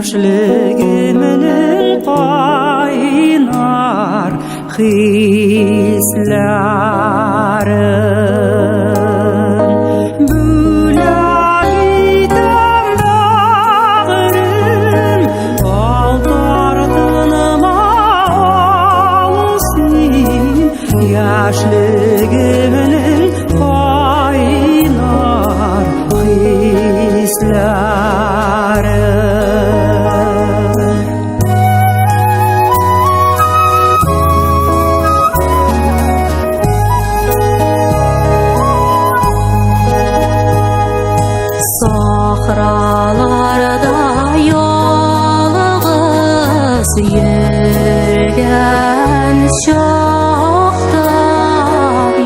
Яшьлегемнең кайнар хисләрен бүләк итәм бәгърем алтартыныма алсын яшьлегемнең кайнар хисләрен Sahralarda yalğız yürgen şahta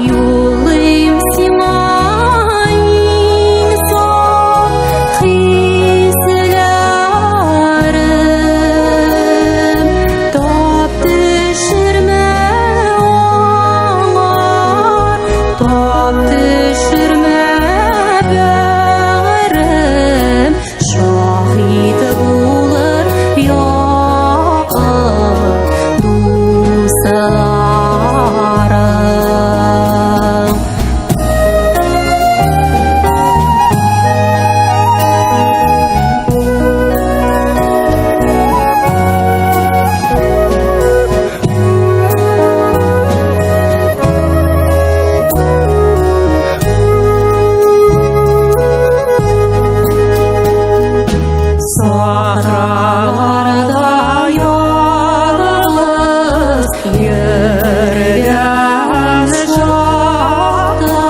yollayım sima insan hislerim tap düşürme ağlar tap düşürme şahit bulur yakın dostlarım Sahralarda yalğız yürgen şahta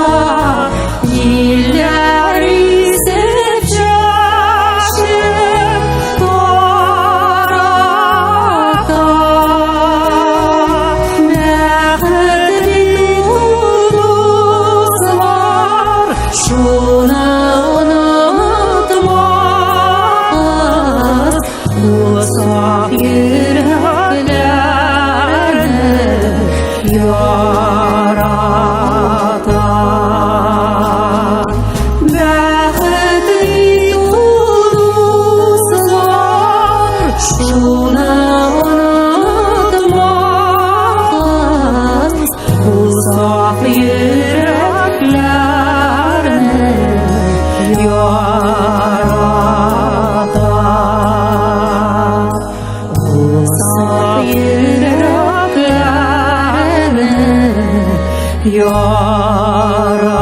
Niller izip çeşim tarafta Mehdi ulus var şunu Uzak yüreklerini yaratan Mehdi uluslar şunu unutmaz Uzak yüreklerini yaratan Uzak yüreklerini yaratan